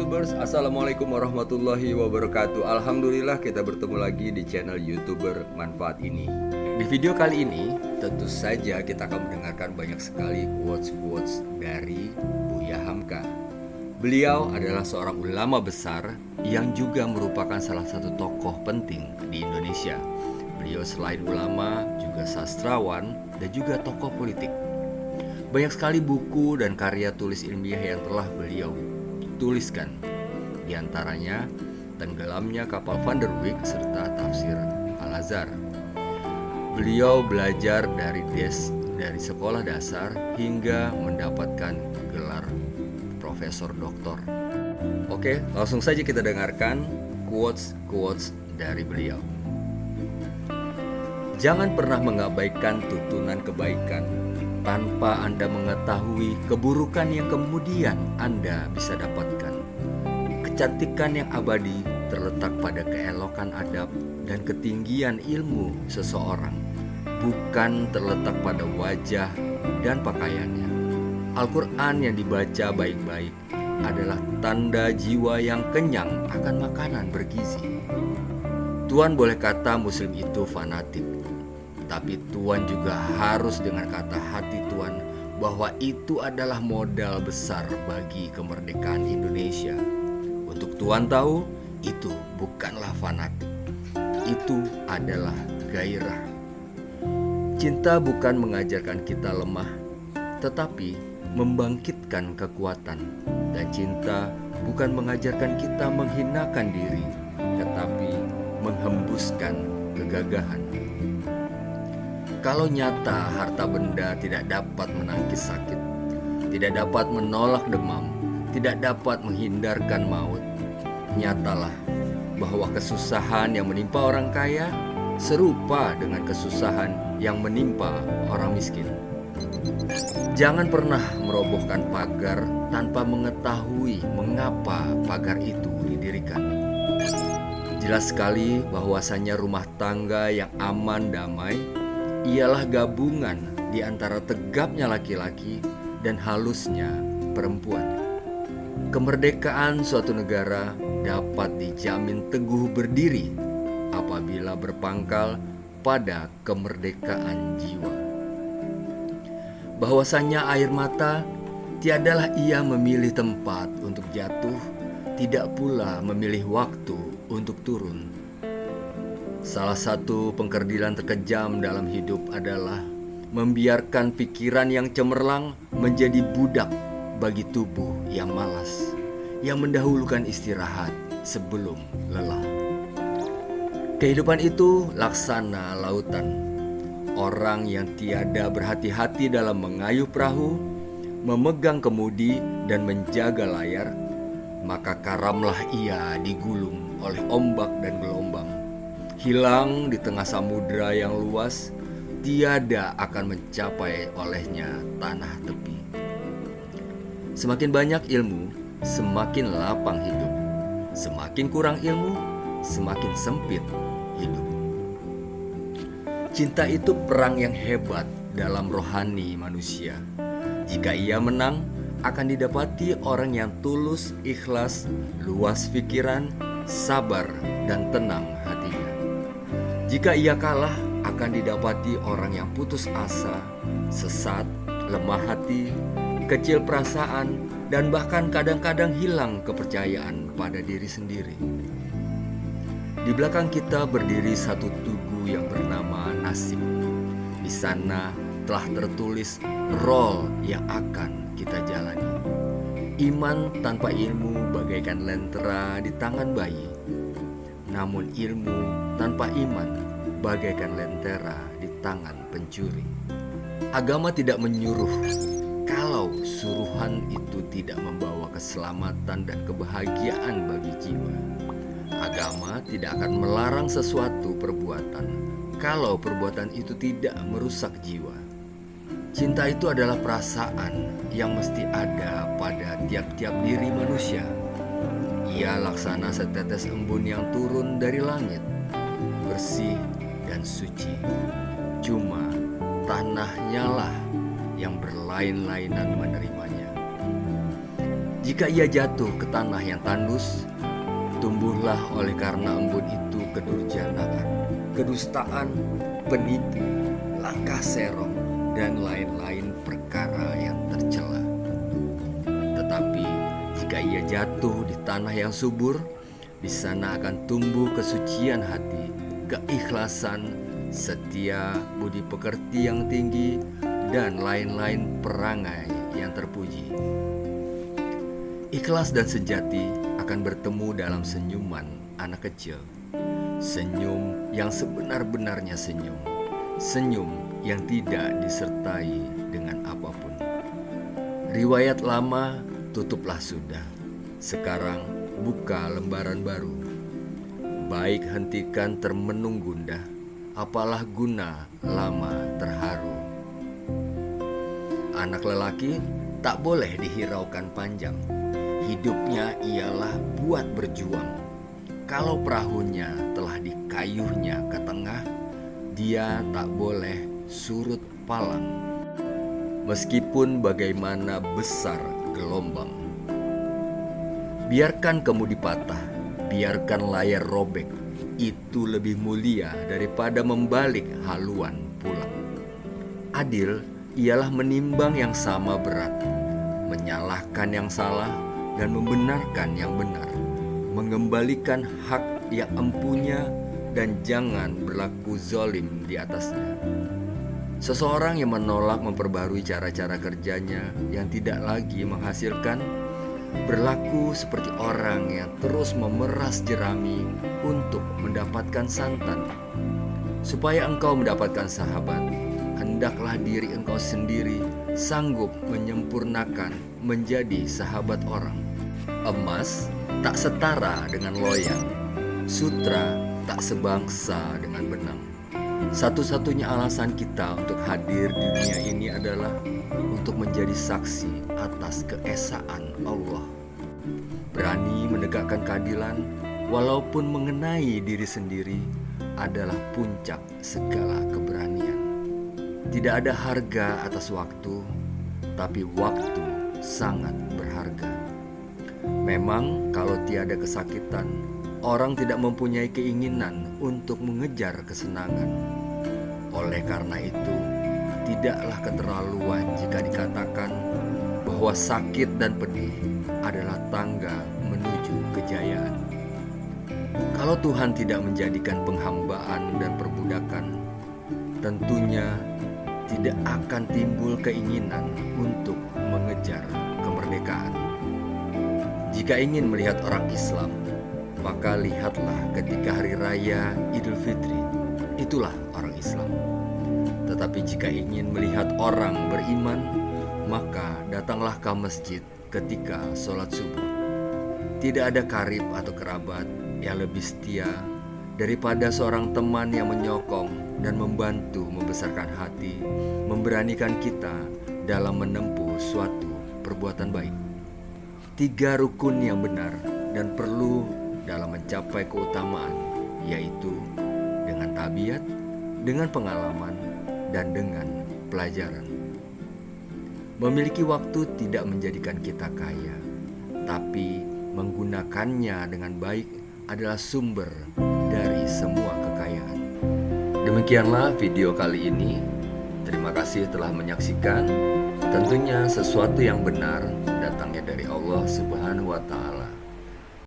YouTubers, Assalamualaikum warahmatullahi wabarakatuh. Alhamdulillah kita bertemu lagi di channel YouTuber Manfaat ini. Di video kali ini tentu saja kita akan mendengarkan banyak sekali quotes-quotes dari Buya Hamka. Beliau adalah seorang ulama besar yang juga merupakan salah satu tokoh penting di Indonesia. Beliau selain ulama juga sastrawan dan juga tokoh politik. Banyak sekali buku dan karya tulis ilmiah yang telah beliau tuliskan. Di antaranya Tenggelamnya Kapal Van der Wijk serta Tafsir Al-Azhar. Beliau belajar dari sekolah dasar hingga mendapatkan gelar profesor doktor. Oke, langsung saja kita dengarkan quotes dari beliau. Jangan pernah mengabaikan tuntunan kebaikan tanpa Anda mengetahui keburukan yang kemudian Anda bisa dapatkan. Kecantikan yang abadi terletak pada keelokan adab dan ketinggian ilmu seseorang, bukan terletak pada wajah dan pakaiannya. Al-Quran yang dibaca baik-baik adalah tanda jiwa yang kenyang akan makanan bergizi. Tuan boleh kata Muslim itu fanatik, tapi Tuan juga harus dengan kata hati Tuan bahwa itu adalah modal besar bagi kemerdekaan Indonesia. Untuk Tuan tahu, itu bukanlah fanatik, itu adalah gairah. Cinta bukan mengajarkan kita lemah, tetapi membangkitkan kekuatan. Dan cinta bukan mengajarkan kita menghinakan diri, tetapi menghembuskan kegagahan. Kalau nyata harta benda tidak dapat menangkis sakit, tidak dapat menolak demam, tidak dapat menghindarkan maut, nyatalah bahwa kesusahan yang menimpa orang kaya serupa dengan kesusahan yang menimpa orang miskin. Jangan pernah merobohkan pagar tanpa mengetahui mengapa pagar itu didirikan. Jelas sekali bahwasanya rumah tangga yang aman damai ialah gabungan di antara tegapnya laki-laki dan halusnya perempuan. Kemerdekaan suatu negara dapat dijamin teguh berdiri apabila berpangkal pada kemerdekaan jiwa. Bahwasanya air mata tiadalah ia memilih tempat untuk jatuh, tidak pula memilih waktu untuk turun. Salah satu pengkerdilan terkejam dalam hidup adalah membiarkan pikiran yang cemerlang menjadi budak bagi tubuh yang malas, yang mendahulukan istirahat sebelum lelah. Kehidupan itu laksana lautan. Orang yang tiada berhati-hati dalam mengayuh perahu, memegang kemudi dan menjaga layar, maka karamlah ia digulung oleh ombak dan gelombang. Hilang di tengah samudera yang luas, tiada akan mencapai olehnya tanah tepi. Semakin banyak ilmu, semakin lapang hidup. Semakin kurang ilmu, semakin sempit hidup. Cinta itu perang yang hebat dalam rohani manusia. Jika ia menang, akan didapati orang yang tulus, ikhlas, luas pikiran, sabar, dan tenang hatinya. Jika ia kalah, akan didapati orang yang putus asa, sesat, lemah hati, kecil perasaan, dan bahkan kadang-kadang hilang kepercayaan pada diri sendiri. Di belakang kita berdiri satu tugu yang bernama nasib. Di sana telah tertulis role yang akan kita jalani. Iman tanpa ilmu bagaikan lentera di tangan bayi. Namun ilmu tanpa iman bagaikan lentera di tangan pencuri. Agama tidak menyuruh kalau suruhan itu tidak membawa keselamatan dan kebahagiaan bagi jiwa. Agama tidak akan melarang sesuatu perbuatan kalau perbuatan itu tidak merusak jiwa. Cinta itu adalah perasaan yang mesti ada pada tiap-tiap diri manusia. Ia laksana setetes embun yang turun dari langit, bersih dan suci. Cuma tanahnya lah yang berlain-lainan menerimanya. Jika ia jatuh ke tanah yang tandus, tumbuhlah oleh karena embun itu kedurjanaan, kedustaan, penipu, langkah serong, dan lain-lain perkara yang tercela. Tetapi jika ia jatuh di tanah yang subur, di sana akan tumbuh kesucian hati, keikhlasan, setia, budi pekerti yang tinggi, dan lain-lain perangai yang terpuji. Ikhlas dan sejati akan bertemu dalam senyuman anak kecil. Senyum yang sebenar-benarnya senyum. Senyum yang tidak disertai dengan apapun. Riwayat lama tutuplah sudah. Sekarang buka lembaran baru. Baik hentikan termenung gundah, apalah guna lama terharu. Anak lelaki tak boleh dihiraukan panjang. Hidupnya ialah buat berjuang. Kalau perahunya telah dikayuhnya ke tengah, dia tak boleh surut palang. Meskipun bagaimana besar gelombang. Biarkan kemudi patah, biarkan layar robek. Itu lebih mulia daripada membalik haluan pulang. Adil ialah menimbang yang sama berat, menyalahkan yang salah dan membenarkan yang benar, mengembalikan hak yang empunya dan jangan berlaku zalim di atasnya. Seseorang yang menolak memperbarui cara-cara kerjanya yang tidak lagi menghasilkan, berlaku seperti orang yang terus memeras jerami untuk mendapatkan santan. Supaya engkau mendapatkan sahabat, hendaklah diri engkau sendiri sanggup menyempurnakan menjadi sahabat orang. Emas tak setara dengan loyang, sutra tak sebangsa dengan benang. Satu-satunya alasan kita untuk hadir di dunia ini adalah untuk menjadi saksi atas keesaan Allah. Berani menegakkan keadilan walaupun mengenai diri sendiri adalah puncak segala keberanian. Tidak ada harga atas waktu, tapi waktu sangat berharga. Memang kalau tiada kesakitan, orang tidak mempunyai keinginan untuk mengejar kesenangan. Oleh karena itu, tidaklah keterlaluan jika dikatakan bahwa sakit dan pedih adalah tangga menuju kejayaan. Kalau Tuhan tidak menjadikan penghambaan dan perbudakan, tentunya tidak akan timbul keinginan untuk mengejar kemerdekaan. Jika ingin melihat orang Islam, maka lihatlah ketika hari raya Idul Fitri, itulah orang Islam. Tetapi jika ingin melihat orang beriman, maka datanglah ke masjid ketika sholat subuh. Tidak ada karib atau kerabat yang lebih setia daripada seorang teman yang menyokong dan membantu membesarkan hati, memberanikan kita dalam menempuh suatu perbuatan baik. 3 rukun yang benar dan perlu dalam mencapai keutamaan, yaitu dengan tabiat, dengan pengalaman, dan dengan pelajaran. Memiliki waktu tidak menjadikan kita kaya, tapi menggunakannya dengan baik adalah sumber dari semua kekayaan. Demikianlah video kali ini. Terima kasih telah menyaksikan. Tentunya sesuatu yang benar datangnya dari Allah Subhanahu wa Ta'ala.